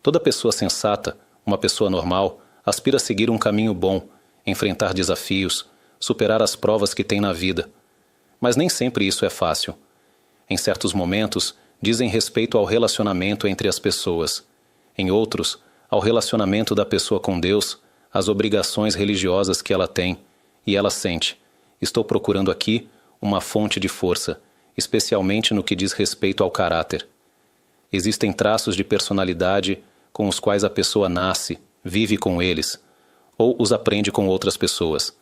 Toda pessoa sensata, uma pessoa normal, aspira a seguir um caminho bom, enfrentar desafios, superar as provas que tem na vida. Mas nem sempre isso é fácil. Em certos momentos, dizem respeito ao relacionamento entre as pessoas. Em outros, ao relacionamento da pessoa com Deus, às obrigações religiosas que ela tem, e ela sente: estou procurando aqui uma fonte de força, especialmente no que diz respeito ao caráter. Existem traços de personalidade com os quais a pessoa nasce, vive com eles, ou os aprende com outras pessoas.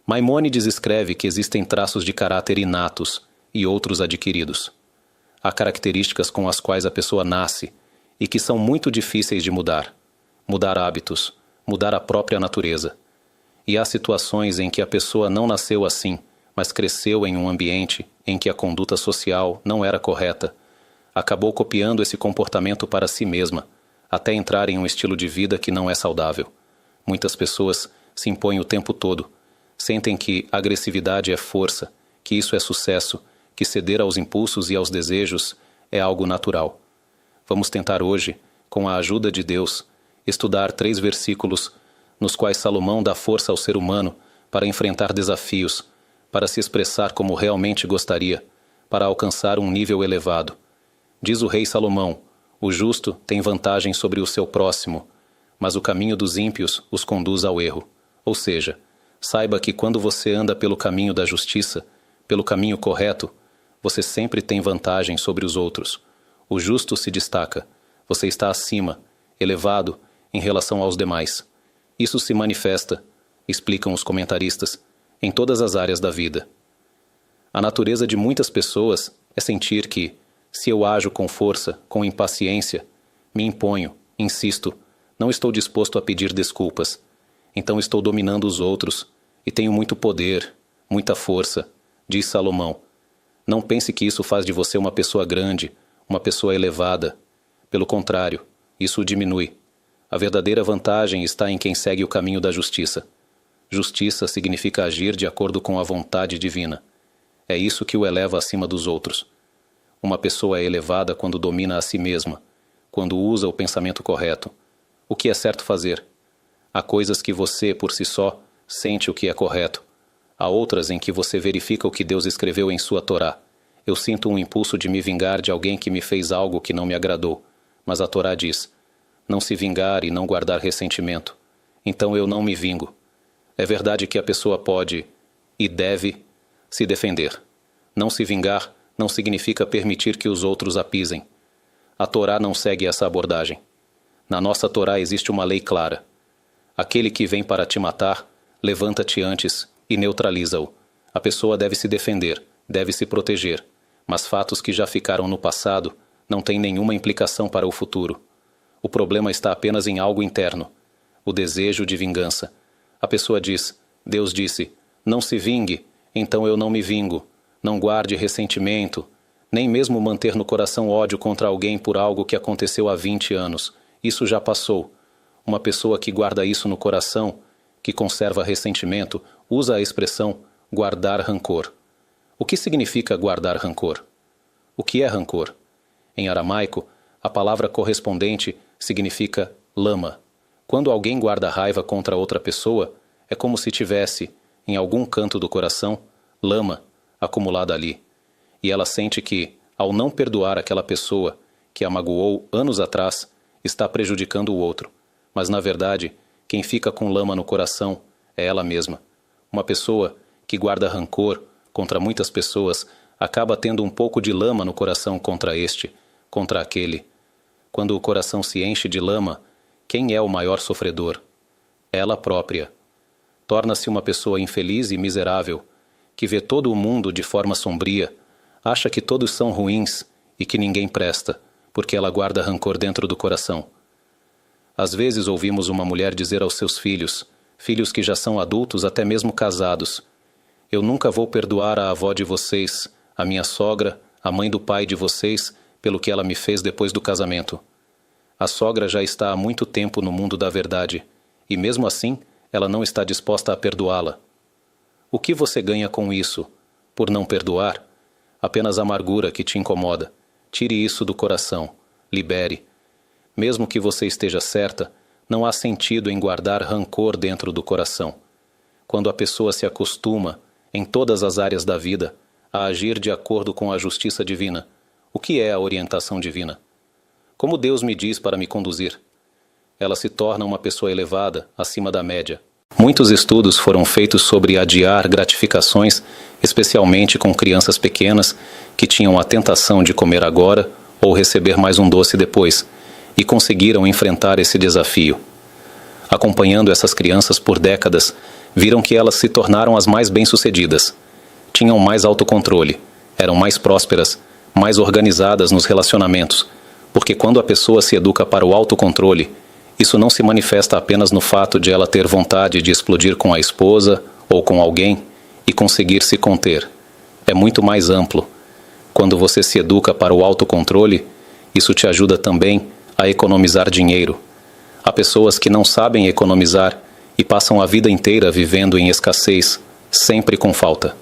Maimônides escreve que existem traços de caráter inatos e outros adquiridos. Há características com as quais a pessoa nasce e que são muito difíceis de mudar. Mudar hábitos, mudar a própria natureza. E há situações em que a pessoa não nasceu assim, mas cresceu em um ambiente em que a conduta social não era correta. Acabou copiando esse comportamento para si mesma, até entrar em um estilo de vida que não é saudável. Muitas pessoas se impõem o tempo todo. Sentem que agressividade é força, que isso é sucesso, que ceder aos impulsos e aos desejos é algo natural. Vamos tentar hoje, com a ajuda de Deus, estudar 3 versículos nos quais Salomão dá força ao ser humano para enfrentar desafios, para se expressar como realmente gostaria, para alcançar um nível elevado. Diz o rei Salomão: o justo tem vantagem sobre o seu próximo, mas o caminho dos ímpios os conduz ao erro. Ou seja, saiba que quando você anda pelo caminho da justiça, pelo caminho correto, você sempre tem vantagem sobre os outros. O justo se destaca. Você está acima, elevado, em relação aos demais. Isso se manifesta, explicam os comentaristas, em todas as áreas da vida. A natureza de muitas pessoas é sentir que, se eu ajo com força, com impaciência, me imponho, insisto, não estou disposto a pedir desculpas, então estou dominando os outros e tenho muito poder, muita força, diz Salomão. Não pense que isso faz de você uma pessoa grande, uma pessoa elevada. Pelo contrário, isso o diminui. A verdadeira vantagem está em quem segue o caminho da justiça. Justiça significa agir de acordo com a vontade divina. É isso que o eleva acima dos outros. Uma pessoa é elevada quando domina a si mesma, quando usa o pensamento correto. O que é certo fazer? Há coisas que você, por si só, sente o que é correto. Há outras em que você verifica o que Deus escreveu em sua Torá. Eu sinto um impulso de me vingar de alguém que me fez algo que não me agradou. Mas a Torá diz: não se vingar e não guardar ressentimento. Então eu não me vingo. É verdade que a pessoa pode, e deve, se defender. Não se vingar não significa permitir que os outros a pisem. A Torá não segue essa abordagem. Na nossa Torá existe uma lei clara. Aquele que vem para te matar, levanta-te antes e neutraliza-o. A pessoa deve se defender, deve se proteger, mas fatos que já ficaram no passado não têm nenhuma implicação para o futuro. O problema está apenas em algo interno, o desejo de vingança. A pessoa diz: Deus disse, não se vingue, então eu não me vingo. Não guarde ressentimento, nem mesmo manter no coração ódio contra alguém por algo que aconteceu há 20 anos. Isso já passou. Uma pessoa que guarda isso no coração, que conserva ressentimento, usa a expressão guardar rancor. O que significa guardar rancor? O que é rancor? Em aramaico, a palavra correspondente significa lama. Quando alguém guarda raiva contra outra pessoa, é como se tivesse, em algum canto do coração, lama acumulada ali. E ela sente que, ao não perdoar aquela pessoa que a magoou anos atrás, está prejudicando o outro. Mas, na verdade, quem fica com lama no coração é ela mesma. Uma pessoa que guarda rancor contra muitas pessoas acaba tendo um pouco de lama no coração contra este, contra aquele. Quando o coração se enche de lama, quem é o maior sofredor? Ela própria. Torna-se uma pessoa infeliz e miserável, que vê todo o mundo de forma sombria, acha que todos são ruins e que ninguém presta, porque ela guarda rancor dentro do coração. Às vezes ouvimos uma mulher dizer aos seus filhos, filhos que já são adultos, até mesmo casados: eu nunca vou perdoar a avó de vocês, a minha sogra, a mãe do pai de vocês, pelo que ela me fez depois do casamento. A sogra já está há muito tempo no mundo da verdade, e mesmo assim, ela não está disposta a perdoá-la. O que você ganha com isso? Por não perdoar? Apenas amargura que te incomoda. Tire isso do coração. Libere. Mesmo que você esteja certa, não há sentido em guardar rancor dentro do coração. Quando a pessoa se acostuma, em todas as áreas da vida, a agir de acordo com a justiça divina, o que é a orientação divina? Como Deus me diz para me conduzir? Ela se torna uma pessoa elevada, acima da média. Muitos estudos foram feitos sobre adiar gratificações, especialmente com crianças pequenas que tinham a tentação de comer agora ou receber mais um doce depois, e conseguiram enfrentar esse desafio. Acompanhando essas crianças por décadas, viram que elas se tornaram as mais bem-sucedidas. Tinham mais autocontrole, eram mais prósperas, mais organizadas nos relacionamentos, porque quando a pessoa se educa para o autocontrole, isso não se manifesta apenas no fato de ela ter vontade de explodir com a esposa ou com alguém e conseguir se conter. É muito mais amplo. Quando você se educa para o autocontrole, isso te ajuda também a economizar dinheiro. Há pessoas que não sabem economizar e passam a vida inteira vivendo em escassez, sempre com falta.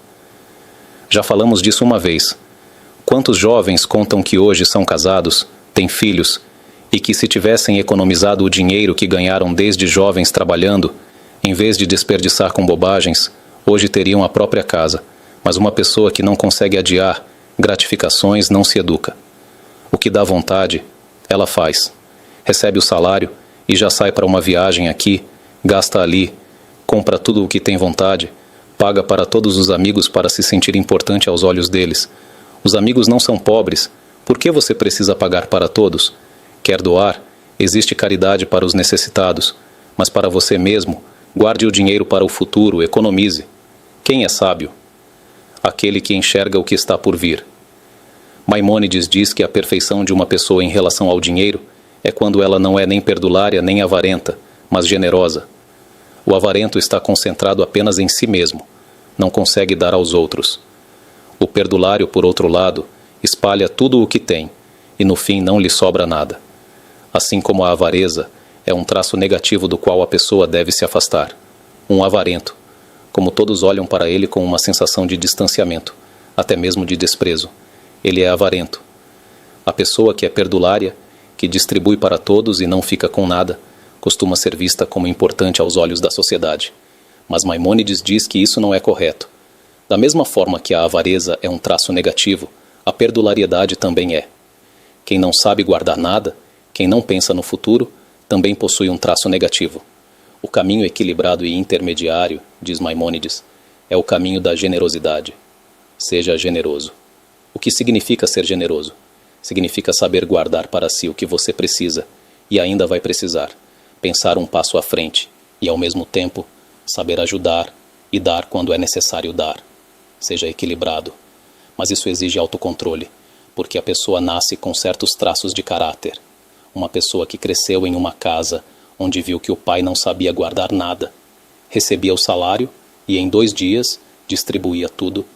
Já falamos disso uma vez. Quantos jovens contam que hoje são casados, têm filhos, e que se tivessem economizado o dinheiro que ganharam desde jovens trabalhando, em vez de desperdiçar com bobagens, hoje teriam a própria casa. Mas uma pessoa que não consegue adiar gratificações não se educa. O que dá vontade, ela faz. Recebe o salário e já sai para uma viagem aqui, gasta ali, compra tudo o que tem vontade, paga para todos os amigos para se sentir importante aos olhos deles. Os amigos não são pobres. Por que você precisa pagar para todos? Quer doar? Existe caridade para os necessitados. Mas para você mesmo, guarde o dinheiro para o futuro, economize. Quem é sábio? Aquele que enxerga o que está por vir. Maimônides diz que a perfeição de uma pessoa em relação ao dinheiro é quando ela não é nem perdulária nem avarenta, mas generosa. O avarento está concentrado apenas em si mesmo, não consegue dar aos outros. O perdulário, por outro lado, espalha tudo o que tem, e no fim não lhe sobra nada. Assim como a avareza é um traço negativo do qual a pessoa deve se afastar. Um avarento, como todos olham para ele com uma sensação de distanciamento, até mesmo de desprezo. Ele é avarento. A pessoa que é perdulária, que distribui para todos e não fica com nada, costuma ser vista como importante aos olhos da sociedade. Mas Maimônides diz que isso não é correto. Da mesma forma que a avareza é um traço negativo, a perdulariedade também é. Quem não sabe guardar nada, quem não pensa no futuro, também possui um traço negativo. O caminho equilibrado e intermediário, diz Maimônides, é o caminho da generosidade. Seja generoso. O que significa ser generoso? Significa saber guardar para si o que você precisa e ainda vai precisar, pensar um passo à frente e, ao mesmo tempo, saber ajudar e dar quando é necessário dar. Seja equilibrado. Mas isso exige autocontrole, porque a pessoa nasce com certos traços de caráter. Uma pessoa que cresceu em uma casa onde viu que o pai não sabia guardar nada, recebia o salário e em 2 dias distribuía tudo,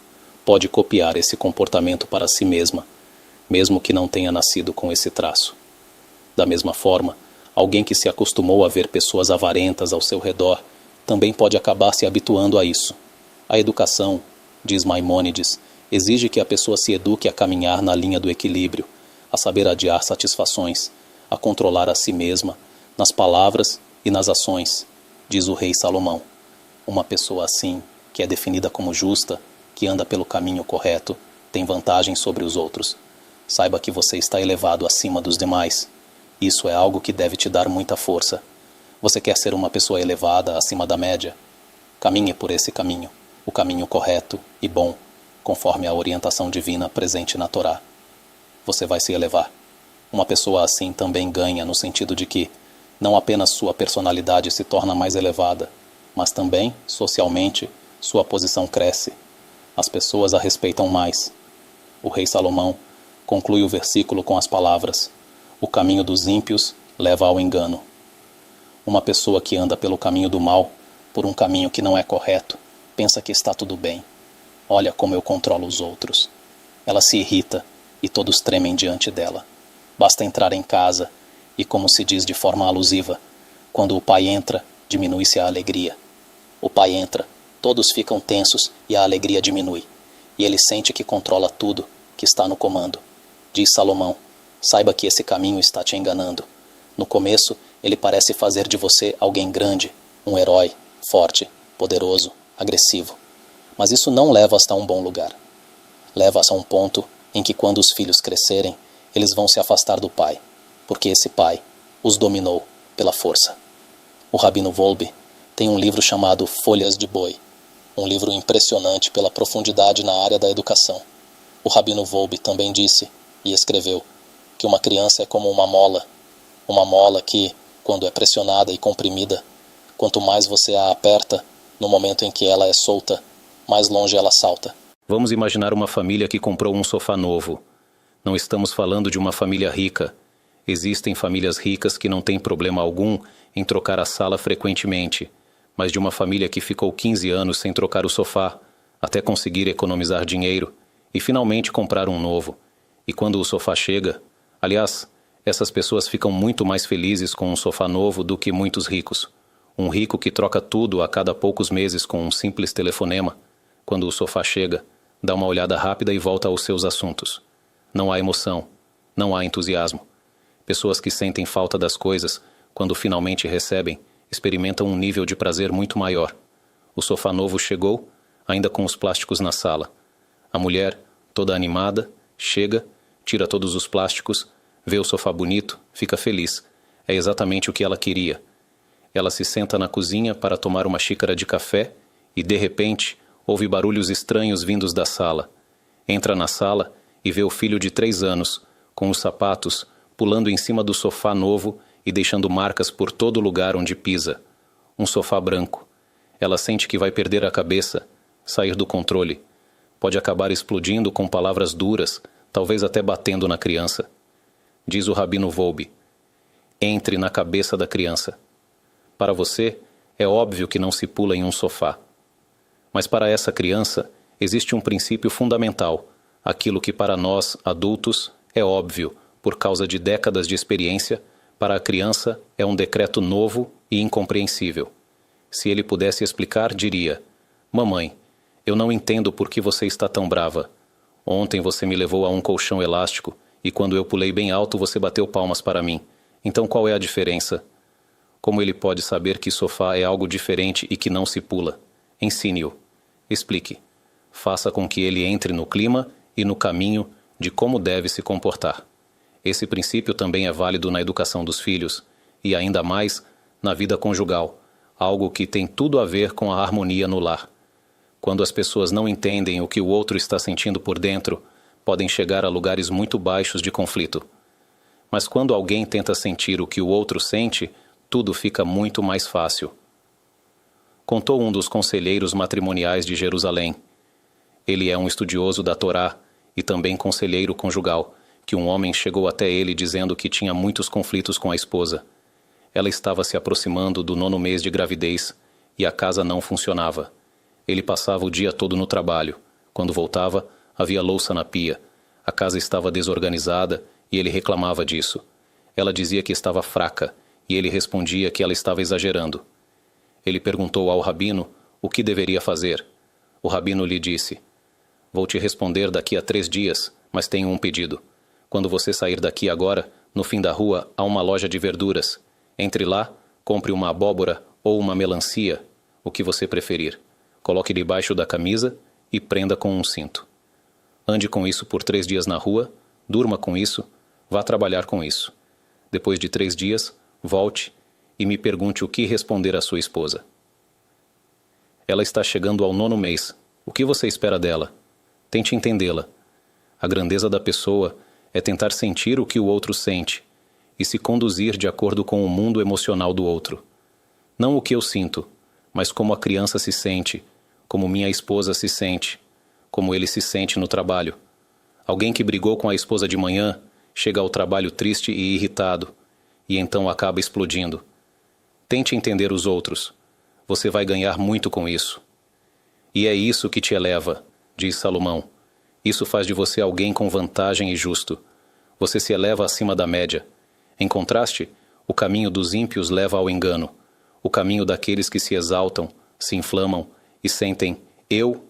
pode copiar esse comportamento para si mesma, mesmo que não tenha nascido com esse traço. Da mesma forma, alguém que se acostumou a ver pessoas avarentas ao seu redor também pode acabar se habituando a isso. A educação, diz Maimônides, exige que a pessoa se eduque a caminhar na linha do equilíbrio, a saber adiar satisfações, a controlar a si mesma, nas palavras e nas ações, diz o rei Salomão. Uma pessoa assim, que é definida como justa, que anda pelo caminho correto, tem vantagem sobre os outros. Saiba que você está elevado acima dos demais. Isso é algo que deve te dar muita força. Você quer ser uma pessoa elevada acima da média? Caminhe por esse caminho, o caminho correto e bom, conforme a orientação divina presente na Torá. Você vai se elevar. Uma pessoa assim também ganha no sentido de que não apenas sua personalidade se torna mais elevada, mas também, socialmente, sua posição cresce. As pessoas a respeitam mais. O rei Salomão conclui o versículo com as palavras: o caminho dos ímpios leva ao engano. Uma pessoa que anda pelo caminho do mal, por um caminho que não é correto, pensa que está tudo bem. Olha como eu controlo os outros. Ela se irrita e todos tremem diante dela. Basta entrar em casa e, como se diz de forma alusiva, quando o pai entra, diminui-se a alegria. O pai entra, todos ficam tensos e a alegria diminui. E ele sente que controla tudo, que está no comando. Diz Salomão: saiba que esse caminho está te enganando. No começo, ele parece fazer de você alguém grande, um herói, forte, poderoso, agressivo. Mas isso não leva hasta um bom lugar. Leva a um ponto em que, quando os filhos crescerem, eles vão se afastar do pai, porque esse pai os dominou pela força. O Rabino Wolbe tem um livro chamado Folhas de Boi, um livro impressionante pela profundidade na área da educação. O Rabino Wolbe também disse e escreveu que uma criança é como uma mola que, quando é pressionada e comprimida, quanto mais você a aperta, no momento em que ela é solta, mais longe ela salta. Vamos imaginar uma família que comprou um sofá novo. Não estamos falando de uma família rica. Existem famílias ricas que não têm problema algum em trocar a sala frequentemente, mas de uma família que ficou 15 anos sem trocar o sofá, até conseguir economizar dinheiro e finalmente comprar um novo. E quando o sofá chega, aliás, essas pessoas ficam muito mais felizes com um sofá novo do que muitos ricos. Um rico que troca tudo a cada poucos meses com um simples telefonema, quando o sofá chega, dá uma olhada rápida e volta aos seus assuntos. Não há emoção, não há entusiasmo. Pessoas que sentem falta das coisas, quando finalmente recebem, experimentam um nível de prazer muito maior. O sofá novo chegou, ainda com os plásticos na sala. A mulher, toda animada, chega, tira todos os plásticos, vê o sofá bonito, fica feliz. É exatamente o que ela queria. Ela se senta na cozinha para tomar uma xícara de café e, de repente, ouve barulhos estranhos vindos da sala. Entra na sala e vê o filho de 3 anos, com os sapatos, pulando em cima do sofá novo e deixando marcas por todo lugar onde pisa. Um sofá branco. Ela sente que vai perder a cabeça, sair do controle. Pode acabar explodindo com palavras duras, talvez até batendo na criança. Diz o Rabino Wolbe: entre na cabeça da criança. Para você, é óbvio que não se pula em um sofá. Mas para essa criança, existe um princípio fundamental, aquilo que para nós, adultos, é óbvio, por causa de décadas de experiência, para a criança é um decreto novo e incompreensível. Se ele pudesse explicar, diria: mamãe, eu não entendo por que você está tão brava. Ontem você me levou a um colchão elástico e quando eu pulei bem alto você bateu palmas para mim. Então qual é a diferença? Como ele pode saber que sofá é algo diferente e que não se pula? Ensine-o. Explique. Faça com que ele entre no clima e no caminho de como deve se comportar. Esse princípio também é válido na educação dos filhos e ainda mais na vida conjugal, algo que tem tudo a ver com a harmonia no lar. Quando as pessoas não entendem o que o outro está sentindo por dentro, podem chegar a lugares muito baixos de conflito. Mas quando alguém tenta sentir o que o outro sente, tudo fica muito mais fácil. Contou um dos conselheiros matrimoniais de Jerusalém. Ele é um estudioso da Torá e também conselheiro conjugal, que um homem chegou até ele dizendo que tinha muitos conflitos com a esposa. Ela estava se aproximando do 9º mês de gravidez e a casa não funcionava. Ele passava o dia todo no trabalho. Quando voltava, havia louça na pia. A casa estava desorganizada e ele reclamava disso. Ela dizia que estava fraca e ele respondia que ela estava exagerando. Ele perguntou ao rabino o que deveria fazer. O rabino lhe disse: vou te responder daqui a 3 dias, mas tenho um pedido. Quando você sair daqui agora, no fim da rua há uma loja de verduras. Entre lá, compre uma abóbora ou uma melancia, o que você preferir. Coloque debaixo da camisa e prenda com um cinto. Ande com isso por 3 dias na rua, durma com isso, vá trabalhar com isso. Depois de 3 dias, volte e me pergunte o que responder à sua esposa. Ela está chegando ao 9º mês. O que você espera dela? Tente entendê-la. A grandeza da pessoa é tentar sentir o que o outro sente e se conduzir de acordo com o mundo emocional do outro. Não o que eu sinto, mas como a criança se sente, como minha esposa se sente, como ele se sente no trabalho. Alguém que brigou com a esposa de manhã chega ao trabalho triste e irritado, e então acaba explodindo. Tente entender os outros. Você vai ganhar muito com isso. E é isso que te eleva, diz Salomão. Isso faz de você alguém com vantagem e justo. Você se eleva acima da média. Em contraste, o caminho dos ímpios leva ao engano. O caminho daqueles que se exaltam, se inflamam e sentem eu,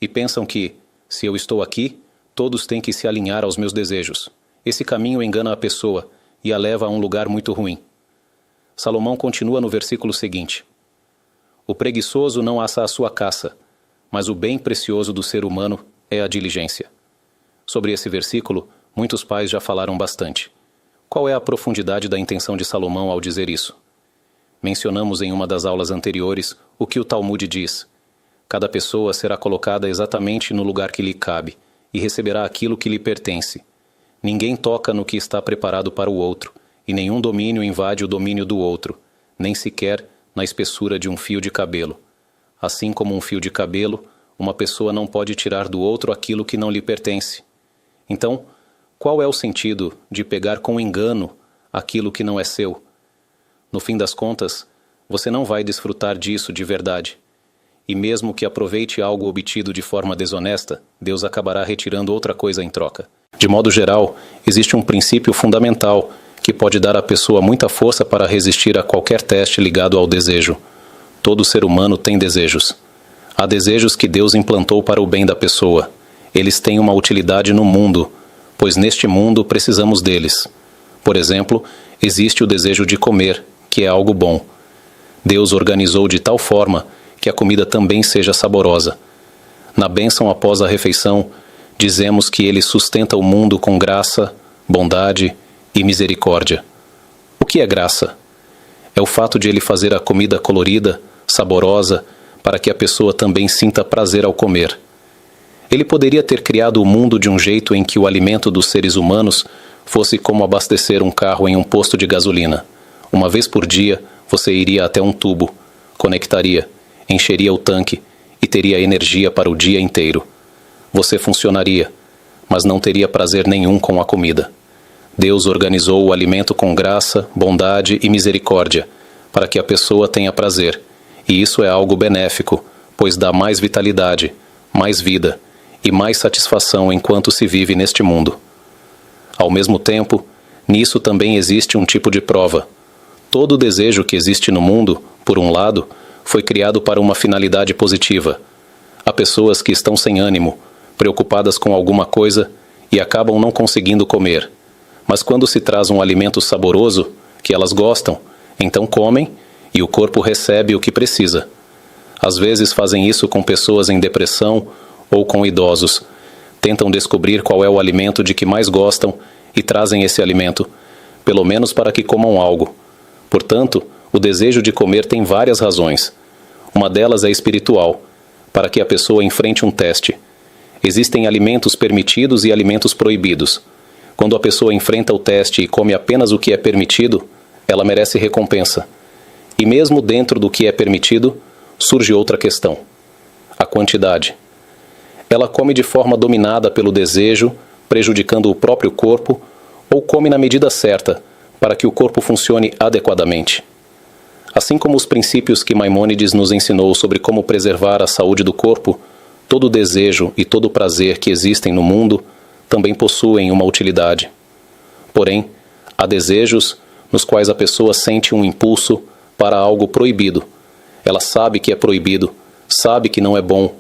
e pensam que, se eu estou aqui, todos têm que se alinhar aos meus desejos. Esse caminho engana a pessoa, e a leva a um lugar muito ruim. Salomão continua no versículo seguinte: o preguiçoso não assa a sua caça, mas o bem precioso do ser humano é a diligência. Sobre esse versículo, muitos pais já falaram bastante. Qual é a profundidade da intenção de Salomão ao dizer isso? Mencionamos em uma das aulas anteriores o que o Talmud diz: cada pessoa será colocada exatamente no lugar que lhe cabe e receberá aquilo que lhe pertence. Ninguém toca no que está preparado para o outro, e nenhum domínio invade o domínio do outro, nem sequer na espessura de um fio de cabelo. Assim como um fio de cabelo, uma pessoa não pode tirar do outro aquilo que não lhe pertence. Então, qual é o sentido de pegar com engano aquilo que não é seu? No fim das contas, você não vai desfrutar disso de verdade. E mesmo que aproveite algo obtido de forma desonesta, Deus acabará retirando outra coisa em troca. De modo geral, existe um princípio fundamental que pode dar à pessoa muita força para resistir a qualquer teste ligado ao desejo. Todo ser humano tem desejos. Há desejos que Deus implantou para o bem da pessoa. Eles têm uma utilidade no mundo, pois neste mundo precisamos deles. Por exemplo, existe o desejo de comer, que é algo bom. Deus organizou de tal forma que a comida também seja saborosa. Na bênção após a refeição, dizemos que Ele sustenta o mundo com graça, bondade e misericórdia. O que é graça? É o fato de Ele fazer a comida colorida, saborosa, para que a pessoa também sinta prazer ao comer. Ele poderia ter criado o mundo de um jeito em que o alimento dos seres humanos fosse como abastecer um carro em um posto de gasolina. Uma vez por dia, você iria até um tubo, conectaria, encheria o tanque e teria energia para o dia inteiro. Você funcionaria, mas não teria prazer nenhum com a comida. Deus organizou o alimento com graça, bondade e misericórdia, para que a pessoa tenha prazer. E isso é algo benéfico, pois dá mais vitalidade, mais vida e mais satisfação enquanto se vive neste mundo. Ao mesmo tempo, nisso também existe um tipo de prova. Todo desejo que existe no mundo, por um lado, foi criado para uma finalidade positiva. Há pessoas que estão sem ânimo, preocupadas com alguma coisa e acabam não conseguindo comer. Mas quando se traz um alimento saboroso, que elas gostam, então comem e o corpo recebe o que precisa. Às vezes fazem isso com pessoas em depressão ou com idosos. Tentam descobrir qual é o alimento de que mais gostam e trazem esse alimento, pelo menos para que comam algo. Portanto, o desejo de comer tem várias razões. Uma delas é espiritual, para que a pessoa enfrente um teste. Existem alimentos permitidos e alimentos proibidos. Quando a pessoa enfrenta o teste e come apenas o que é permitido, ela merece recompensa. E mesmo dentro do que é permitido, surge outra questão: a quantidade. Ela come de forma dominada pelo desejo, prejudicando o próprio corpo, ou come na medida certa, para que o corpo funcione adequadamente. Assim como os princípios que Maimônides nos ensinou sobre como preservar a saúde do corpo, todo desejo e todo prazer que existem no mundo também possuem uma utilidade. Porém, há desejos nos quais a pessoa sente um impulso para algo proibido. Ela sabe que é proibido, sabe que não é bom,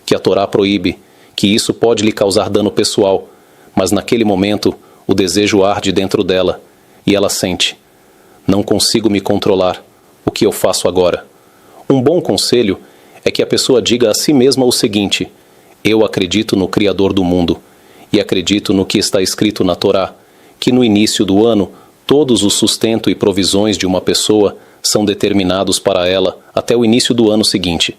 que a Torá proíbe, que isso pode lhe causar dano pessoal, mas naquele momento o desejo arde dentro dela e ela sente: não consigo me controlar, o que eu faço agora? Um bom conselho é que a pessoa diga a si mesma o seguinte: eu acredito no Criador do mundo e acredito no que está escrito na Torá, que no início do ano todos os sustento e provisões de uma pessoa são determinados para ela até o início do ano seguinte.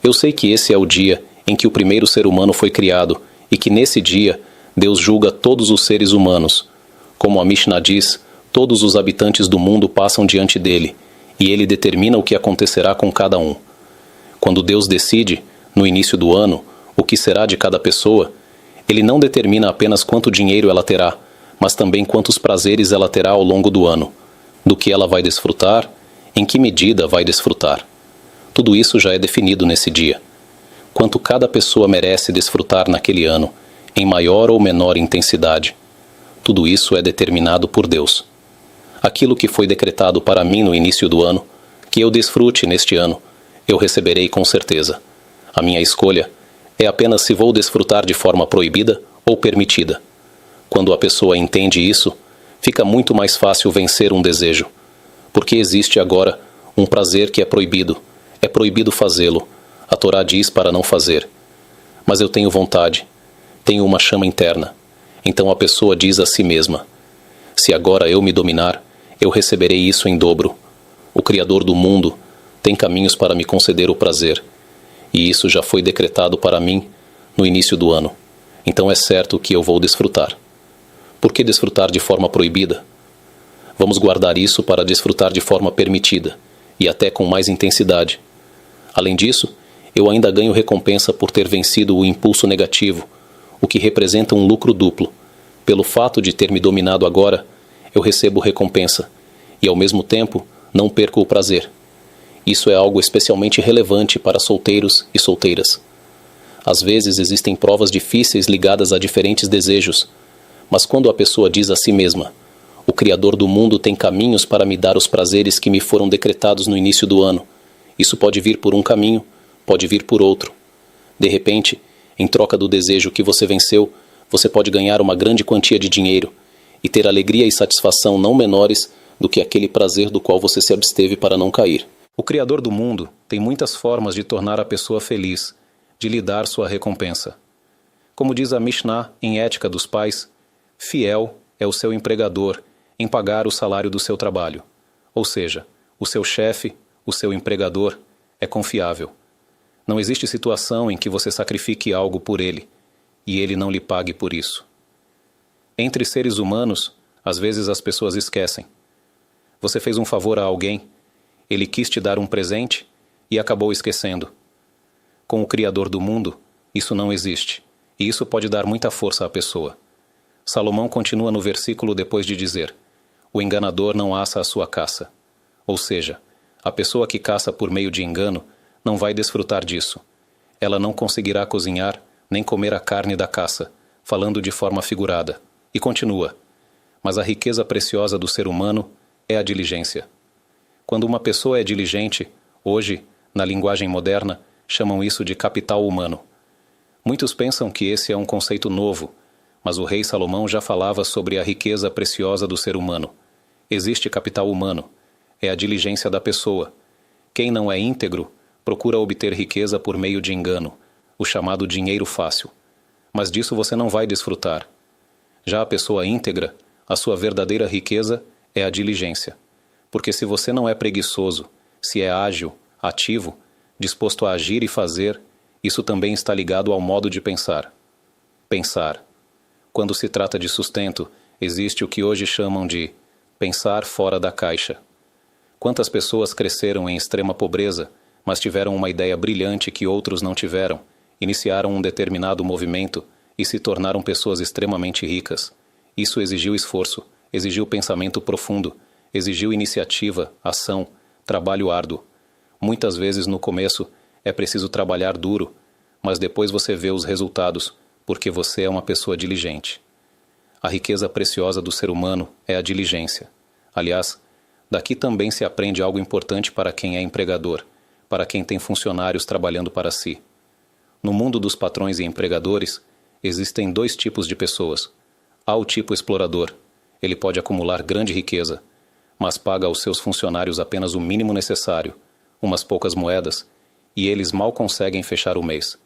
Eu sei que esse é o dia em que o primeiro ser humano foi criado e que nesse dia Deus julga todos os seres humanos. Como a Mishnah diz, todos os habitantes do mundo passam diante dele e ele determina o que acontecerá com cada um. Quando Deus decide, no início do ano, o que será de cada pessoa, ele não determina apenas quanto dinheiro ela terá, mas também quantos prazeres ela terá ao longo do ano, do que ela vai desfrutar, em que medida vai desfrutar. Tudo isso já é definido nesse dia. Quanto cada pessoa merece desfrutar naquele ano, em maior ou menor intensidade. Tudo isso é determinado por Deus. Aquilo que foi decretado para mim no início do ano, que eu desfrute neste ano, eu receberei com certeza. A minha escolha é apenas se vou desfrutar de forma proibida ou permitida. Quando a pessoa entende isso, Fica muito mais fácil vencer um desejo, porque existe agora um prazer que é proibido fazê-lo. A Torá diz para não fazer. Mas eu tenho vontade, tenho uma chama interna. Então a pessoa diz a si mesma: se agora eu me dominar, eu receberei isso em dobro. O Criador do mundo tem caminhos para me conceder o prazer, e isso já foi decretado para mim no início do ano. Então é certo que eu vou desfrutar. Por que desfrutar de forma proibida? Vamos guardar isso para desfrutar de forma permitida, e até com mais intensidade. Além disso, eu ainda ganho recompensa por ter vencido o impulso negativo, o que representa um lucro duplo. Pelo fato de ter me dominado agora, eu recebo recompensa, e ao mesmo tempo não perco o prazer. Isso é algo especialmente relevante para solteiros e solteiras. Às vezes existem provas difíceis ligadas a diferentes desejos, mas quando a pessoa diz a si mesma: o Criador do mundo tem caminhos para me dar os prazeres que me foram decretados no início do ano. Isso pode vir por um caminho, pode vir por outro. De repente, em troca do desejo que você venceu, você pode ganhar uma grande quantia de dinheiro e ter alegria e satisfação não menores do que aquele prazer do qual você se absteve para não cair. O Criador do mundo tem muitas formas de tornar a pessoa feliz, de lhe dar sua recompensa. Como diz a Mishnah em Ética dos Pais, fiel é o seu empregador em pagar o salário do seu trabalho. Ou seja, o seu chefe, o seu empregador, é confiável. Não existe situação em que você sacrifique algo por ele, e ele não lhe pague por isso. Entre seres humanos, às vezes as pessoas esquecem. Você fez um favor a alguém, ele quis te dar um presente e acabou esquecendo. Com o Criador do mundo, isso não existe, e isso pode dar muita força à pessoa. Salomão continua no versículo depois de dizer: o enganador não assa a sua caça. Ou seja, a pessoa que caça por meio de engano não vai desfrutar disso. Ela não conseguirá cozinhar nem comer a carne da caça, falando de forma figurada. E continua: mas a riqueza preciosa do ser humano é a diligência. Quando uma pessoa é diligente, hoje, na linguagem moderna, chamam isso de capital humano. Muitos pensam que esse é um conceito novo, mas o rei Salomão já falava sobre a riqueza preciosa do ser humano. Existe capital humano, é a diligência da pessoa. Quem não é íntegro procura obter riqueza por meio de engano, o chamado dinheiro fácil. Mas disso você não vai desfrutar. Já a pessoa íntegra, a sua verdadeira riqueza é a diligência. Porque se você não é preguiçoso, se é ágil, ativo, disposto a agir e fazer, isso também está ligado ao modo de pensar. Pensar. Quando se trata de sustento, existe o que hoje chamam de pensar fora da caixa. Quantas pessoas cresceram em extrema pobreza, mas tiveram uma ideia brilhante que outros não tiveram, iniciaram um determinado movimento e se tornaram pessoas extremamente ricas. Isso exigiu esforço, exigiu pensamento profundo, exigiu iniciativa, ação, trabalho árduo. Muitas vezes no começo é preciso trabalhar duro, mas depois você vê os resultados, porque você é uma pessoa diligente. A riqueza preciosa do ser humano é a diligência. Aliás, daqui também se aprende algo importante para quem é empregador, para quem tem funcionários trabalhando para si. No mundo dos patrões e empregadores, existem dois tipos de pessoas. Há o tipo explorador. Ele pode acumular grande riqueza, mas paga aos seus funcionários apenas o mínimo necessário, umas poucas moedas, e eles mal conseguem fechar o mês.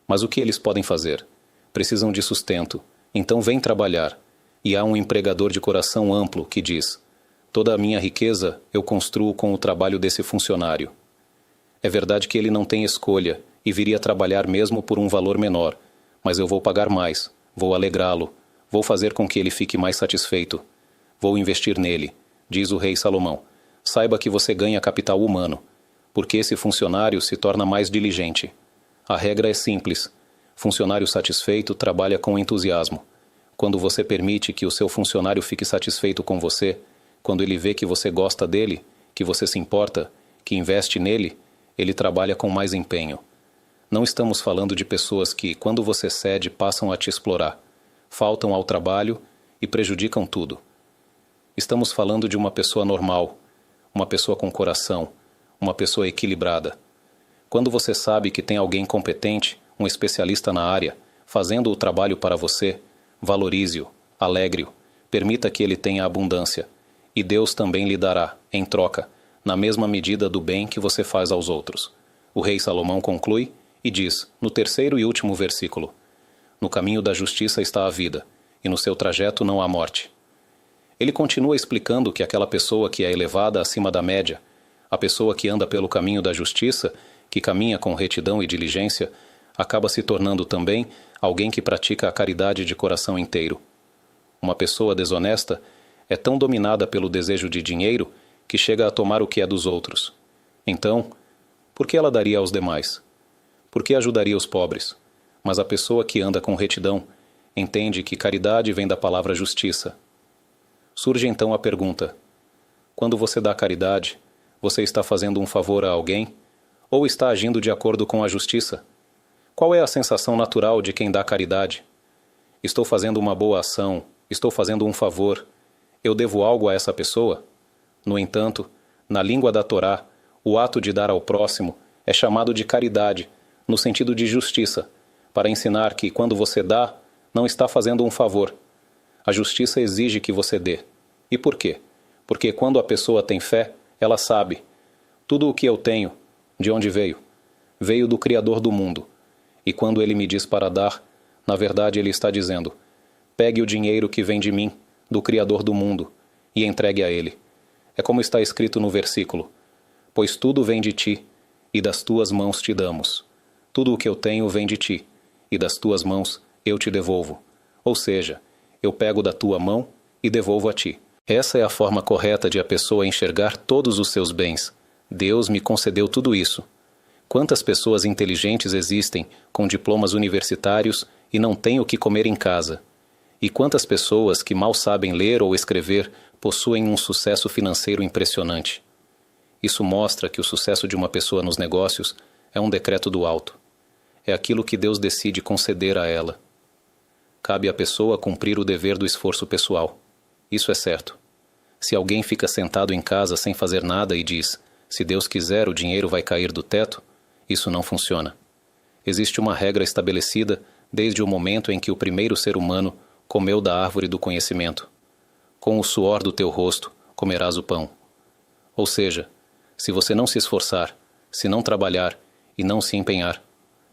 Mas o que eles podem fazer? Precisam de sustento, então vem trabalhar. E há um empregador de coração amplo que diz: toda a minha riqueza eu construo com o trabalho desse funcionário. É verdade que ele não tem escolha e viria trabalhar mesmo por um valor menor, mas eu vou pagar mais, vou alegrá-lo, vou fazer com que ele fique mais satisfeito. Vou investir nele, diz o rei Salomão. Saiba que você ganha capital humano, porque esse funcionário se torna mais diligente. A regra é simples. Funcionário satisfeito trabalha com entusiasmo. Quando você permite que o seu funcionário fique satisfeito com você, quando ele vê que você gosta dele, que você se importa, que investe nele, ele trabalha com mais empenho. Não estamos falando de pessoas que, quando você cede, passam a te explorar, faltam ao trabalho e prejudicam tudo. Estamos falando de uma pessoa normal, uma pessoa com coração, uma pessoa equilibrada. Quando você sabe que tem alguém competente, um especialista na área, fazendo o trabalho para você, valorize-o, alegre-o, permita que ele tenha abundância, e Deus também lhe dará, em troca, na mesma medida do bem que você faz aos outros. O rei Salomão conclui e diz, no terceiro e último versículo, no caminho da justiça está a vida, e no seu trajeto não há morte. Ele continua explicando que aquela pessoa que é elevada acima da média, a pessoa que anda pelo caminho da justiça, que caminha com retidão e diligência, acaba se tornando também alguém que pratica a caridade de coração inteiro. Uma pessoa desonesta é tão dominada pelo desejo de dinheiro que chega a tomar o que é dos outros. Então, por que ela daria aos demais? Por que ajudaria os pobres? Mas a pessoa que anda com retidão entende que caridade vem da palavra justiça. Surge então a pergunta: quando você dá caridade, você está fazendo um favor a alguém ou está agindo de acordo com a justiça? Qual é a sensação natural de quem dá caridade? Estou fazendo uma boa ação, estou fazendo um favor, eu devo algo a essa pessoa? No entanto, na língua da Torá, o ato de dar ao próximo é chamado de caridade, no sentido de justiça, para ensinar que quando você dá, não está fazendo um favor. A justiça exige que você dê. E por quê? Porque quando a pessoa tem fé, ela sabe: tudo o que eu tenho, de onde veio? Veio do Criador do mundo. E quando ele me diz para dar, na verdade ele está dizendo: pegue o dinheiro que vem de mim, do Criador do mundo, e entregue a ele. É como está escrito no versículo: pois tudo vem de ti, e das tuas mãos te damos. Tudo o que eu tenho vem de ti, e das tuas mãos eu te devolvo. Ou seja, eu pego da tua mão e devolvo a ti. Essa é a forma correta de a pessoa enxergar todos os seus bens. Deus me concedeu tudo isso. Quantas pessoas inteligentes existem com diplomas universitários e não têm o que comer em casa? E quantas pessoas que mal sabem ler ou escrever possuem um sucesso financeiro impressionante? Isso mostra que o sucesso de uma pessoa nos negócios é um decreto do alto. É aquilo que Deus decide conceder a ela. Cabe à pessoa cumprir o dever do esforço pessoal. Isso é certo. Se alguém fica sentado em casa sem fazer nada e diz: se Deus quiser, o dinheiro vai cair do teto, isso não funciona. Existe uma regra estabelecida desde o momento em que o primeiro ser humano comeu da árvore do conhecimento. Com o suor do teu rosto comerás o pão. Ou seja, se você não se esforçar, se não trabalhar e não se empenhar,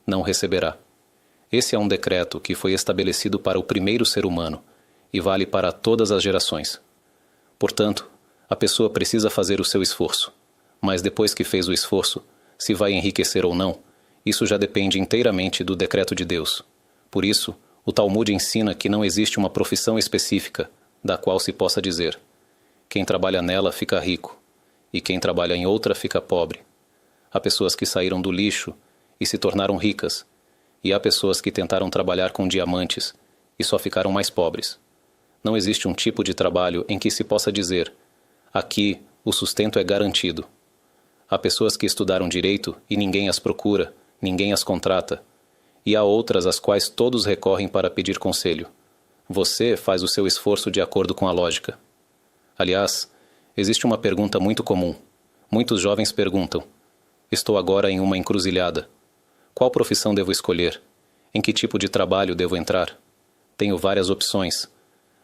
não receberá. Esse é um decreto que foi estabelecido para o primeiro ser humano e vale para todas as gerações. Portanto, a pessoa precisa fazer o seu esforço, mas depois que fez o esforço, se vai enriquecer ou não, isso já depende inteiramente do decreto de Deus. Por isso, o Talmud ensina que não existe uma profissão específica da qual se possa dizer: quem trabalha nela fica rico, e quem trabalha em outra fica pobre. Há pessoas que saíram do lixo e se tornaram ricas, e há pessoas que tentaram trabalhar com diamantes e só ficaram mais pobres. Não existe um tipo de trabalho em que se possa dizer: aqui o sustento é garantido. Há pessoas que estudaram direito e ninguém as procura, ninguém as contrata. E há outras às quais todos recorrem para pedir conselho. Você faz o seu esforço de acordo com a lógica. Aliás, existe uma pergunta muito comum. Muitos jovens perguntam: estou agora em uma encruzilhada. Qual profissão devo escolher? Em que tipo de trabalho devo entrar? Tenho várias opções.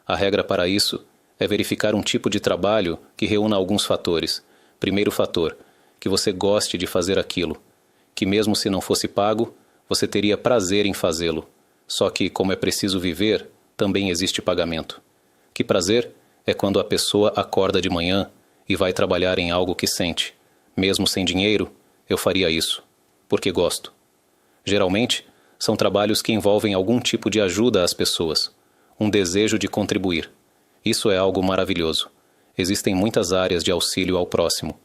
A regra para isso é verificar um tipo de trabalho que reúna alguns fatores. Primeiro fator: que você goste de fazer aquilo. Que mesmo se não fosse pago, você teria prazer em fazê-lo. Só que, como é preciso viver, também existe pagamento. Que prazer é quando a pessoa acorda de manhã e vai trabalhar em algo que sente. Mesmo sem dinheiro, eu faria isso, porque gosto. Geralmente, são trabalhos que envolvem algum tipo de ajuda às pessoas, um desejo de contribuir. Isso é algo maravilhoso. Existem muitas áreas de auxílio ao próximo,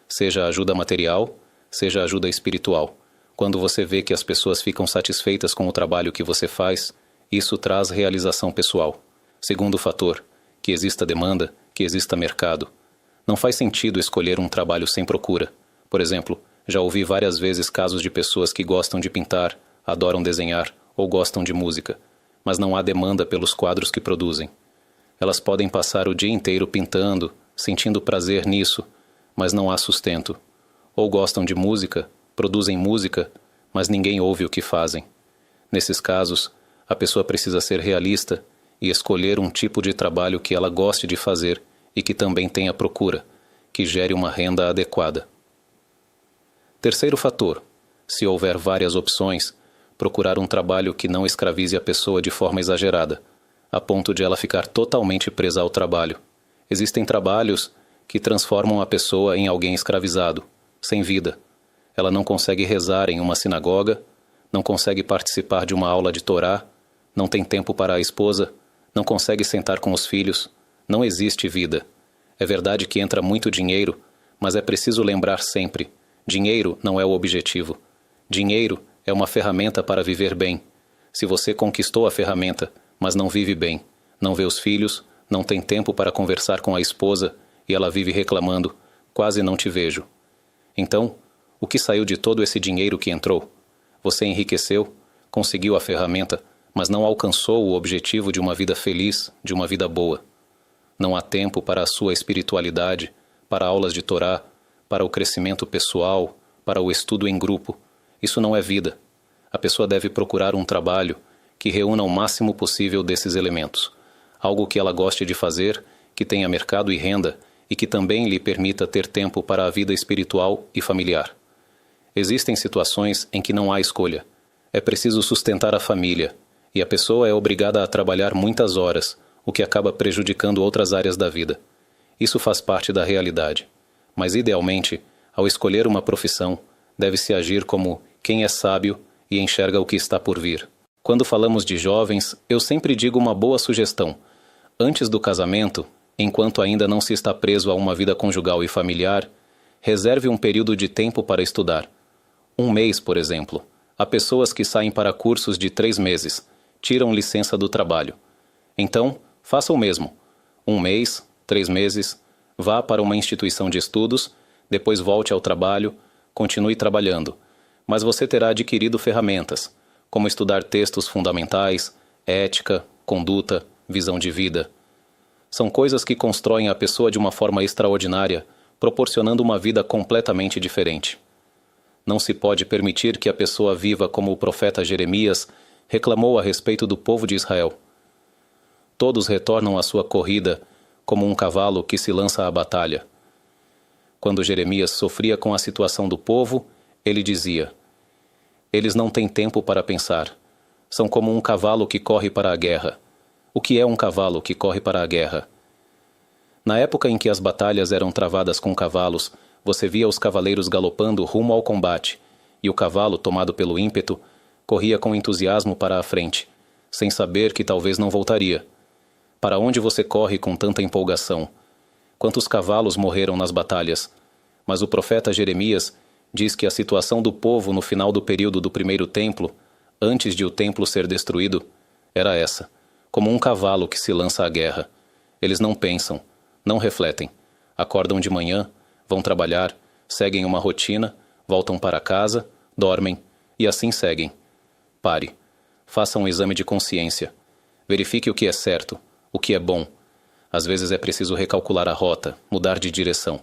seja ajuda material, seja ajuda espiritual. Quando você vê que as pessoas ficam satisfeitas com o trabalho que você faz, isso traz realização pessoal. Segundo fator: que exista demanda, que exista mercado. Não faz sentido escolher um trabalho sem procura. Por exemplo, já ouvi várias vezes casos de pessoas que gostam de pintar, adoram desenhar ou gostam de música, mas não há demanda pelos quadros que produzem. Elas podem passar o dia inteiro pintando, sentindo prazer nisso, mas não há sustento. Ou gostam de música, produzem música, mas ninguém ouve o que fazem. Nesses casos, a pessoa precisa ser realista e escolher um tipo de trabalho que ela goste de fazer e que também tenha procura, que gere uma renda adequada. Terceiro fator: se houver várias opções, procurar um trabalho que não escravize a pessoa de forma exagerada, a ponto de ela ficar totalmente presa ao trabalho. Existem trabalhos que transformam a pessoa em alguém escravizado, sem vida. Ela não consegue rezar em uma sinagoga, não consegue participar de uma aula de Torá, não tem tempo para a esposa, não consegue sentar com os filhos, não existe vida. É verdade que entra muito dinheiro, mas é preciso lembrar sempre: dinheiro não é o objetivo. Dinheiro é uma ferramenta para viver bem. Se você conquistou a ferramenta, mas não vive bem, não vê os filhos, não tem tempo para conversar com a esposa e ela vive reclamando: quase não te vejo. Então, o que saiu de todo esse dinheiro que entrou? Você enriqueceu, conseguiu a ferramenta, mas não alcançou o objetivo de uma vida feliz, de uma vida boa. Não há tempo para a sua espiritualidade, para aulas de Torá, para o crescimento pessoal, para o estudo em grupo. Isso não é vida. A pessoa deve procurar um trabalho que reúna o máximo possível desses elementos. Algo que ela goste de fazer, que tenha mercado e renda e que também lhe permita ter tempo para a vida espiritual e familiar. Existem situações em que não há escolha. É preciso sustentar a família, e a pessoa é obrigada a trabalhar muitas horas, o que acaba prejudicando outras áreas da vida. Isso faz parte da realidade. Mas, idealmente, ao escolher uma profissão, deve-se agir como quem é sábio e enxerga o que está por vir. Quando falamos de jovens, eu sempre digo uma boa sugestão. Antes do casamento, enquanto ainda não se está preso a uma vida conjugal e familiar, reserve um período de tempo para estudar. 1 mês, por exemplo. Há pessoas que saem para cursos de 3 meses, tiram licença do trabalho. Então, faça o mesmo. 1 mês, 3 meses, vá para uma instituição de estudos, depois volte ao trabalho, continue trabalhando. Mas você terá adquirido ferramentas, como estudar textos fundamentais, ética, conduta, visão de vida. São coisas que constroem a pessoa de uma forma extraordinária, proporcionando uma vida completamente diferente. Não se pode permitir que a pessoa viva como o profeta Jeremias reclamou a respeito do povo de Israel. Todos retornam à sua corrida como um cavalo que se lança à batalha. Quando Jeremias sofria com a situação do povo, ele dizia: eles não têm tempo para pensar. São como um cavalo que corre para a guerra. O que é um cavalo que corre para a guerra? Na época em que as batalhas eram travadas com cavalos, você via os cavaleiros galopando rumo ao combate, e o cavalo, tomado pelo ímpeto, corria com entusiasmo para a frente, sem saber que talvez não voltaria. Para onde você corre com tanta empolgação? Quantos cavalos morreram nas batalhas? Mas o profeta Jeremias diz que a situação do povo no final do período do primeiro templo, antes de o templo ser destruído, era essa: como um cavalo que se lança à guerra. Eles não pensam, não refletem. Acordam de manhã, vão trabalhar, seguem uma rotina, voltam para casa, dormem e assim seguem. Pare. Faça um exame de consciência. Verifique o que é certo, o que é bom. Às vezes é preciso recalcular a rota, mudar de direção.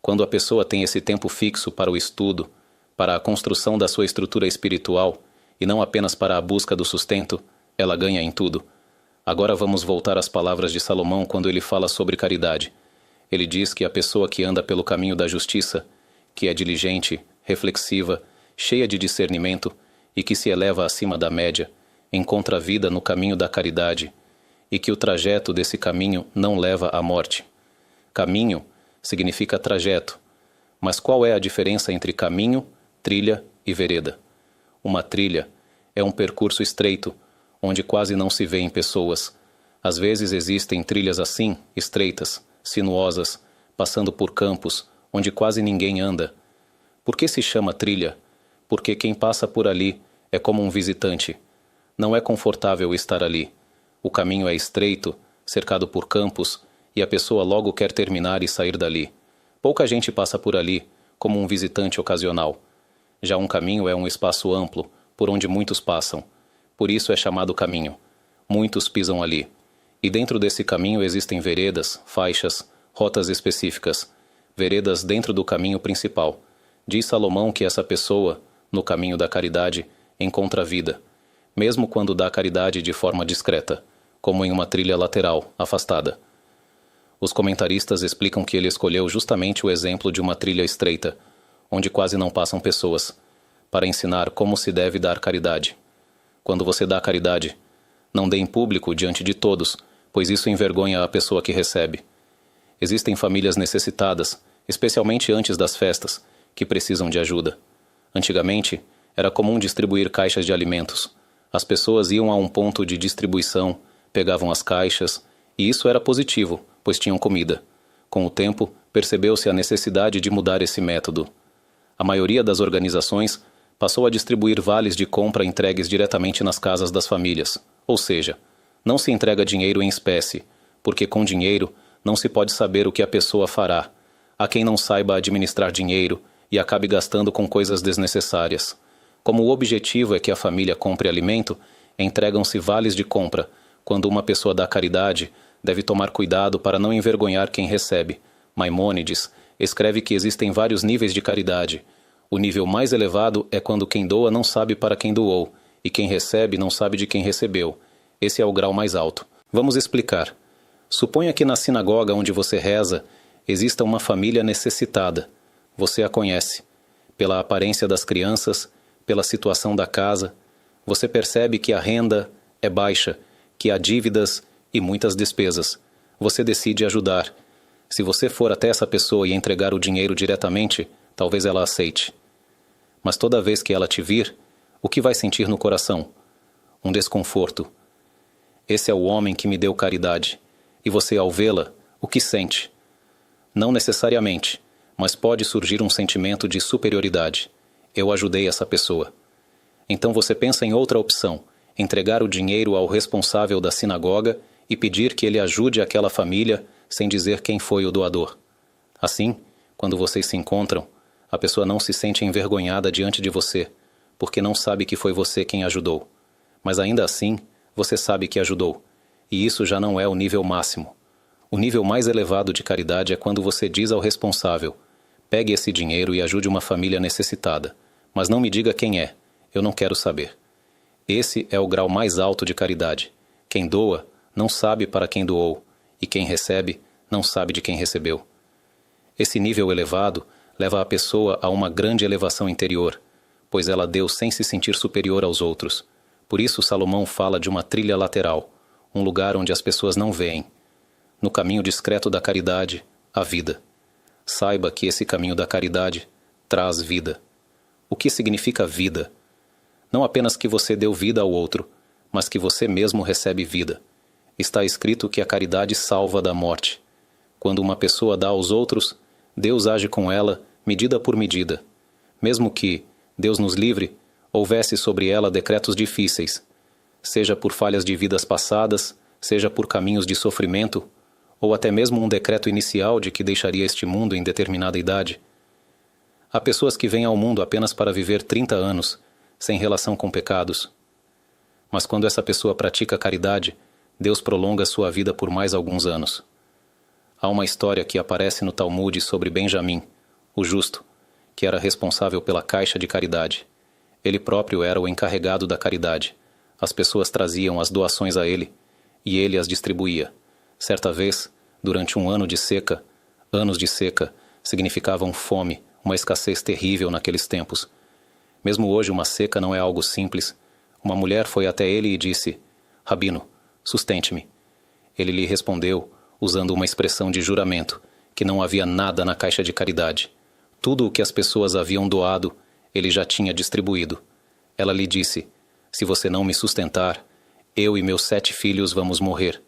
Quando a pessoa tem esse tempo fixo para o estudo, para a construção da sua estrutura espiritual, e não apenas para a busca do sustento, ela ganha em tudo. Agora vamos voltar às palavras de Salomão quando ele fala sobre caridade. Ele diz que a pessoa que anda pelo caminho da justiça, que é diligente, reflexiva, cheia de discernimento e que se eleva acima da média, encontra vida no caminho da caridade e que o trajeto desse caminho não leva à morte. Caminho significa trajeto, mas qual é a diferença entre caminho, trilha e vereda? Uma trilha é um percurso estreito, onde quase não se vêem pessoas. Às vezes existem trilhas assim, estreitas, sinuosas, passando por campos, onde quase ninguém anda. Por que se chama trilha? Porque quem passa por ali é como um visitante. Não é confortável estar ali. O caminho é estreito, cercado por campos, e a pessoa logo quer terminar e sair dali. Pouca gente passa por ali, como um visitante ocasional. Já um caminho é um espaço amplo, por onde muitos passam. Por isso é chamado caminho. Muitos pisam ali. E dentro desse caminho existem veredas, faixas, rotas específicas. Veredas dentro do caminho principal. Diz Salomão que essa pessoa, no caminho da caridade, encontra vida, mesmo quando dá caridade de forma discreta, como em uma trilha lateral, afastada. Os comentaristas explicam que ele escolheu justamente o exemplo de uma trilha estreita, onde quase não passam pessoas, para ensinar como se deve dar caridade. Quando você dá caridade, não dê em público diante de todos, pois isso envergonha a pessoa que recebe. Existem famílias necessitadas, especialmente antes das festas, que precisam de ajuda. Antigamente, era comum distribuir caixas de alimentos. As pessoas iam a um ponto de distribuição, pegavam as caixas, e isso era positivo, pois tinham comida. Com o tempo, percebeu-se a necessidade de mudar esse método. A maioria das organizações passou a distribuir vales de compra entregues diretamente nas casas das famílias. Ou seja, não se entrega dinheiro em espécie, porque com dinheiro não se pode saber o que a pessoa fará. Há quem não saiba administrar dinheiro e acabe gastando com coisas desnecessárias. Como o objetivo é que a família compre alimento, entregam-se vales de compra. Quando uma pessoa dá caridade, deve tomar cuidado para não envergonhar quem recebe. Maimônides escreve que existem vários níveis de caridade. O nível mais elevado é quando quem doa não sabe para quem doou, e quem recebe não sabe de quem recebeu. Esse é o grau mais alto. Vamos explicar. Suponha que na sinagoga onde você reza, exista uma família necessitada. Você a conhece. Pela aparência das crianças, pela situação da casa, você percebe que a renda é baixa, que há dívidas e muitas despesas. Você decide ajudar. Se você for até essa pessoa e entregar o dinheiro diretamente, talvez ela aceite. Mas toda vez que ela te vir, o que vai sentir no coração? Um desconforto. Esse é o homem que me deu caridade. E você, ao vê-la, o que sente? Não necessariamente, mas pode surgir um sentimento de superioridade. Eu ajudei essa pessoa. Então você pensa em outra opção, entregar o dinheiro ao responsável da sinagoga e pedir que ele ajude aquela família sem dizer quem foi o doador. Assim, quando vocês se encontram, a pessoa não se sente envergonhada diante de você, porque não sabe que foi você quem ajudou. Mas ainda assim, você sabe que ajudou. E isso já não é o nível máximo. O nível mais elevado de caridade é quando você diz ao responsável: pegue esse dinheiro e ajude uma família necessitada, mas não me diga quem é, eu não quero saber. Esse é o grau mais alto de caridade. Quem doa não sabe para quem doou, e quem recebe não sabe de quem recebeu. Esse nível elevado leva a pessoa a uma grande elevação interior, pois ela deu sem se sentir superior aos outros. Por isso Salomão fala de uma trilha lateral, um lugar onde as pessoas não veem. No caminho discreto da caridade, a vida. Saiba que esse caminho da caridade traz vida. O que significa vida? Não apenas que você deu vida ao outro, mas que você mesmo recebe vida. Está escrito que a caridade salva da morte. Quando uma pessoa dá aos outros, Deus age com ela, medida por medida. Mesmo que, Deus nos livre, houvesse sobre ela decretos difíceis, seja por falhas de vidas passadas, seja por caminhos de sofrimento, ou até mesmo um decreto inicial de que deixaria este mundo em determinada idade. Há pessoas que vêm ao mundo apenas para viver 30 anos, sem relação com pecados. Mas quando essa pessoa pratica caridade, Deus prolonga sua vida por mais alguns anos. Há uma história que aparece no Talmude sobre Benjamim, o justo, que era responsável pela caixa de caridade. Ele próprio era o encarregado da caridade. As pessoas traziam as doações a ele, e ele as distribuía. Certa vez, durante um ano de seca, anos de seca significavam fome, uma escassez terrível naqueles tempos. Mesmo hoje uma seca não é algo simples. Uma mulher foi até ele e disse: Rabino, sustente-me. Ele lhe respondeu, usando uma expressão de juramento, que não havia nada na caixa de caridade. Tudo o que as pessoas haviam doado, ele já tinha distribuído. Ela lhe disse: se você não me sustentar, eu e meus 7 filhos vamos morrer.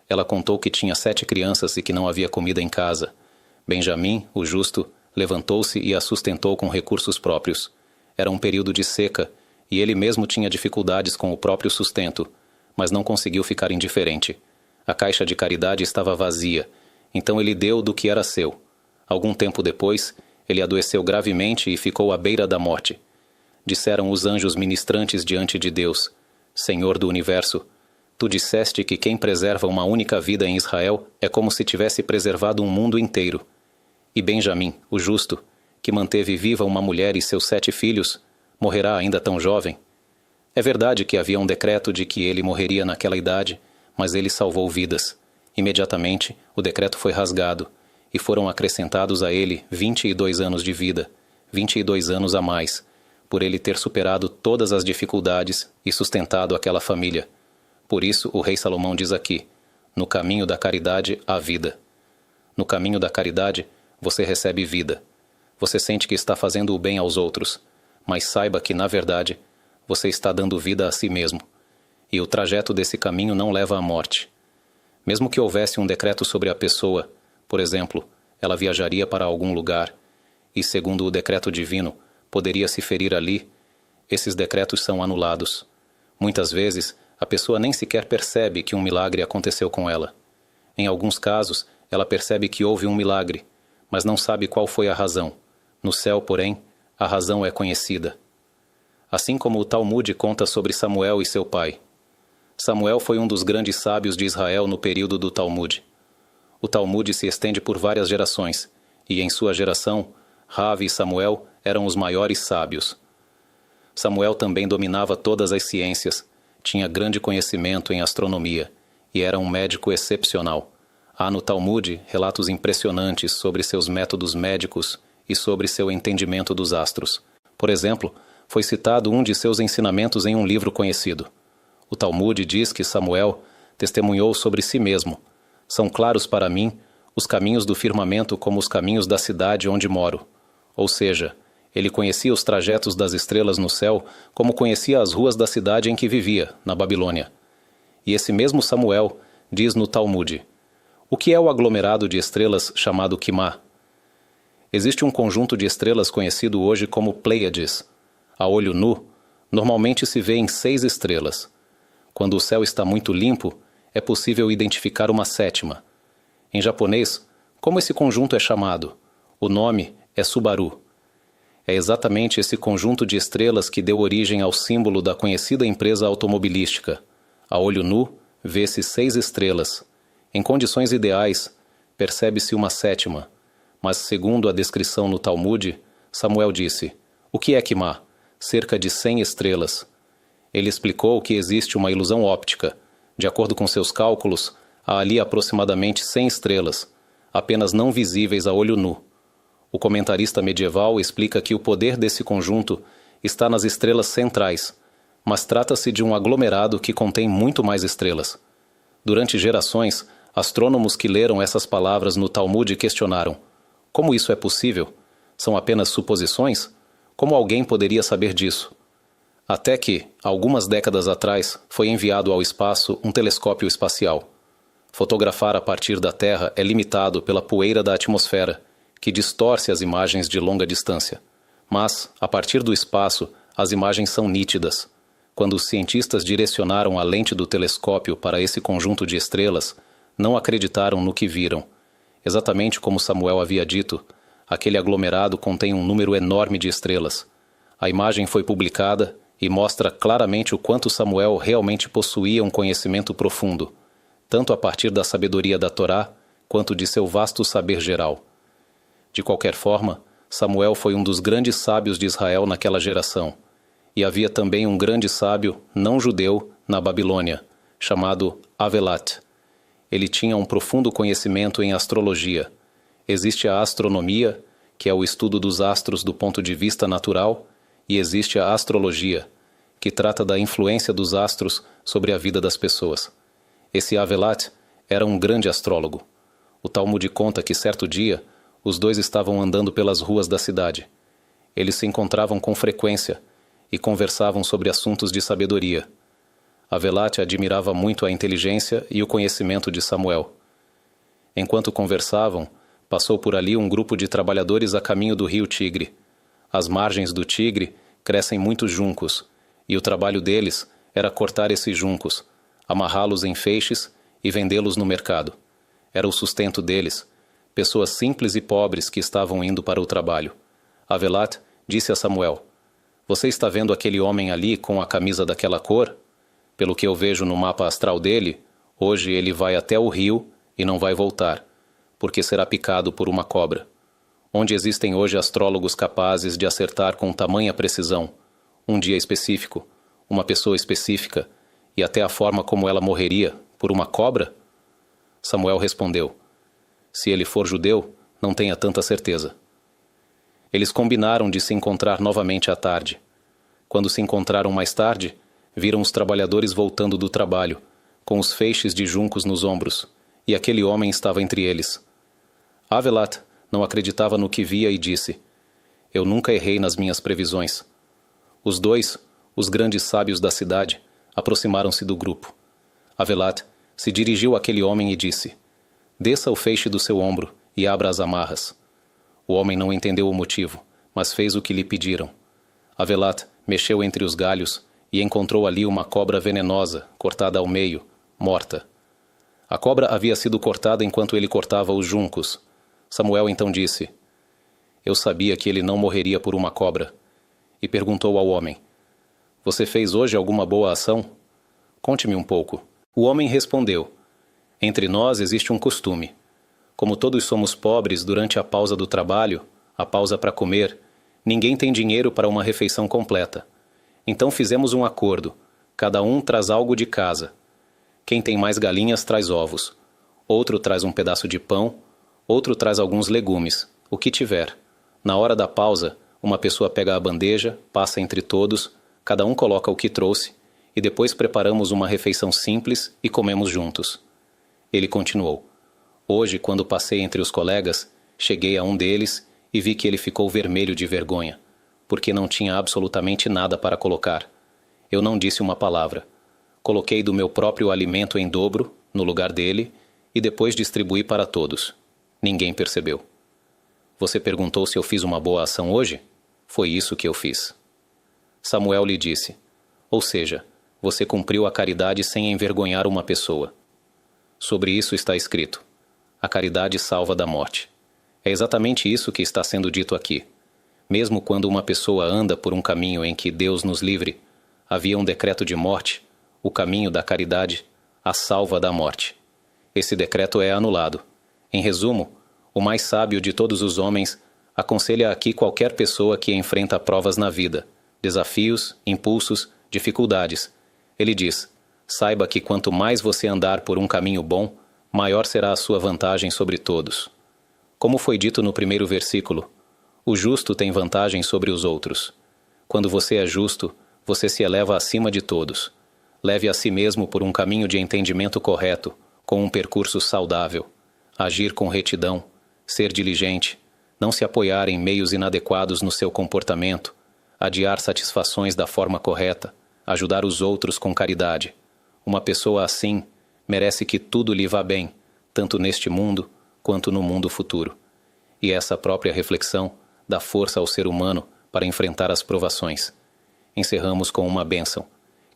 Ela contou que tinha 7 crianças e que não havia comida em casa. Benjamim, o justo, levantou-se e a sustentou com recursos próprios. Era um período de seca, e ele mesmo tinha dificuldades com o próprio sustento, mas não conseguiu ficar indiferente. A caixa de caridade estava vazia, então ele deu do que era seu. Algum tempo depois, ele adoeceu gravemente e ficou à beira da morte. Disseram os anjos ministrantes diante de Deus: Senhor do universo, tu disseste que quem preserva uma única vida em Israel é como se tivesse preservado um mundo inteiro. E Benjamim, o justo, que manteve viva uma mulher e seus 7 filhos, morrerá ainda tão jovem? É verdade que havia um decreto de que ele morreria naquela idade, mas ele salvou vidas. Imediatamente, o decreto foi rasgado, e foram acrescentados a ele 22 anos de vida, 22 anos a mais, por ele ter superado todas as dificuldades e sustentado aquela família. Por isso, o rei Salomão diz aqui: no caminho da caridade há vida. No caminho da caridade, você recebe vida. Você sente que está fazendo o bem aos outros, mas saiba que, na verdade, você está dando vida a si mesmo. E o trajeto desse caminho não leva à morte. Mesmo que houvesse um decreto sobre a pessoa, por exemplo, ela viajaria para algum lugar, e, segundo o decreto divino, poderia se ferir ali, esses decretos são anulados. Muitas vezes, a pessoa nem sequer percebe que um milagre aconteceu com ela. Em alguns casos, ela percebe que houve um milagre, mas não sabe qual foi a razão. No céu, porém, a razão é conhecida. Assim como o Talmud conta sobre Samuel e seu pai. Samuel foi um dos grandes sábios de Israel no período do Talmud. O Talmud se estende por várias gerações, e em sua geração, Rav e Samuel eram os maiores sábios. Samuel também dominava todas as ciências, tinha grande conhecimento em astronomia, e era um médico excepcional. Há no Talmud relatos impressionantes sobre seus métodos médicos e sobre seu entendimento dos astros. Por exemplo, foi citado um de seus ensinamentos em um livro conhecido. O Talmud diz que Samuel testemunhou sobre si mesmo: são claros para mim os caminhos do firmamento como os caminhos da cidade onde moro. Ou seja, ele conhecia os trajetos das estrelas no céu como conhecia as ruas da cidade em que vivia, na Babilônia. E esse mesmo Samuel diz no Talmud: o que é o aglomerado de estrelas chamado Quimá? Existe um conjunto de estrelas conhecido hoje como Pleiades. A olho nu, normalmente se vê em 6 estrelas. Quando o céu está muito limpo, é possível identificar uma 7ª. Em japonês, como esse conjunto é chamado? O nome é Subaru. É exatamente esse conjunto de estrelas que deu origem ao símbolo da conhecida empresa automobilística. A olho nu, vê-se 6 estrelas. Em condições ideais, percebe-se uma 7ª. Mas, segundo a descrição no Talmud, Samuel disse: o que é Quimá? Cerca de 100 estrelas. Ele explicou que existe uma ilusão óptica. De acordo com seus cálculos, há ali aproximadamente 100 estrelas, apenas não visíveis a olho nu. O comentarista medieval explica que o poder desse conjunto está nas estrelas centrais, mas trata-se de um aglomerado que contém muito mais estrelas. Durante gerações, astrônomos que leram essas palavras no Talmud questionaram: como isso é possível? São apenas suposições? Como alguém poderia saber disso? Até que, algumas décadas atrás, foi enviado ao espaço um telescópio espacial. Fotografar a partir da Terra é limitado pela poeira da atmosfera, que distorce as imagens de longa distância. Mas, a partir do espaço, as imagens são nítidas. Quando os cientistas direcionaram a lente do telescópio para esse conjunto de estrelas, não acreditaram no que viram. Exatamente como Samuel havia dito, aquele aglomerado contém um número enorme de estrelas. A imagem foi publicada e mostra claramente o quanto Samuel realmente possuía um conhecimento profundo, tanto a partir da sabedoria da Torá, quanto de seu vasto saber geral. De qualquer forma, Samuel foi um dos grandes sábios de Israel naquela geração, e havia também um grande sábio não-judeu na Babilônia, chamado Avelat. Ele tinha um profundo conhecimento em astrologia. Existe a astronomia, que é o estudo dos astros do ponto de vista natural, e existe a astrologia, que trata da influência dos astros sobre a vida das pessoas. Esse Avelat era um grande astrólogo. O Talmud conta que certo dia, os dois estavam andando pelas ruas da cidade. Eles se encontravam com frequência e conversavam sobre assuntos de sabedoria. Avelat admirava muito a inteligência e o conhecimento de Samuel. Enquanto conversavam, passou por ali um grupo de trabalhadores a caminho do rio Tigre. Às margens do Tigre crescem muitos juncos, e o trabalho deles era cortar esses juncos, amarrá-los em feixes e vendê-los no mercado. Era o sustento deles, pessoas simples e pobres que estavam indo para o trabalho. Avelat disse a Samuel: você está vendo aquele homem ali com a camisa daquela cor? Pelo que eu vejo no mapa astral dele, hoje ele vai até o rio e não vai voltar, porque será picado por uma cobra. Onde existem hoje astrólogos capazes de acertar com tamanha precisão um dia específico, uma pessoa específica e até a forma como ela morreria, Por uma cobra? Samuel respondeu: Se ele for judeu, não tenha tanta certeza. Eles combinaram de se encontrar novamente à tarde. Quando se encontraram mais tarde, viram os trabalhadores voltando do trabalho, com os feixes de juncos nos ombros, e aquele homem estava entre eles. Avilat não acreditava no que via e disse: Eu nunca errei nas minhas previsões. Os dois, os grandes sábios da cidade, aproximaram-se do grupo. Avilat se dirigiu àquele homem e disse: Desça o feixe do seu ombro e abra as amarras. O homem não entendeu o motivo, mas fez o que lhe pediram. Avilat mexeu entre os galhos e encontrou ali uma cobra venenosa, cortada ao meio, morta. A cobra havia sido cortada enquanto ele cortava os juncos. Samuel então disse: Eu sabia que ele não morreria por uma cobra. E perguntou ao homem: Você fez hoje alguma boa ação? Conte-me um pouco. O homem respondeu: Entre nós existe um costume. Como todos somos pobres durante a pausa do trabalho, a pausa para comer, ninguém tem dinheiro para uma refeição completa. Então fizemos um acordo. Cada um traz algo de casa. Quem tem mais galinhas traz ovos. Outro traz um pedaço de pão. Outro traz alguns legumes. O que tiver. Na hora da pausa, uma pessoa pega a bandeja, passa entre todos, cada um coloca o que trouxe, e depois preparamos uma refeição simples e comemos juntos. Ele continuou: Hoje, quando passei entre os colegas, cheguei a um deles e vi que ele ficou vermelho de vergonha, porque não tinha absolutamente nada para colocar. Eu não disse uma palavra. Coloquei do meu próprio alimento em dobro, no lugar dele, e depois distribuí para todos. Ninguém percebeu. Você perguntou se eu fiz uma boa ação hoje? Foi isso que eu fiz. Samuel lhe disse: Ou seja, você cumpriu a caridade sem envergonhar uma pessoa. Sobre isso está escrito: a caridade salva da morte. É exatamente isso que está sendo dito aqui. Mesmo quando uma pessoa anda por um caminho em que Deus nos livre, havia um decreto de morte, o caminho da caridade, a salva da morte. Esse decreto é anulado. Em resumo, o mais sábio de todos os homens aconselha aqui qualquer pessoa que enfrenta provas na vida, desafios, impulsos, dificuldades. Ele diz: saiba que quanto mais você andar por um caminho bom, maior será a sua vantagem sobre todos. Como foi dito no primeiro versículo, o justo tem vantagem sobre os outros. Quando você é justo, você se eleva acima de todos. Leve a si mesmo por um caminho de entendimento correto, com um percurso saudável. Agir com retidão, ser diligente, não se apoiar em meios inadequados no seu comportamento, adiar satisfações da forma correta, ajudar os outros com caridade. Uma pessoa assim merece que tudo lhe vá bem, tanto neste mundo quanto no mundo futuro. E essa própria reflexão dá força ao ser humano para enfrentar as provações. Encerramos com uma bênção: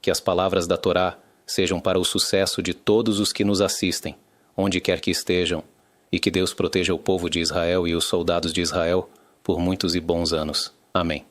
que as palavras da Torá sejam para o sucesso de todos os que nos assistem, onde quer que estejam, e que Deus proteja o povo de Israel e os soldados de Israel por muitos e bons anos. Amém.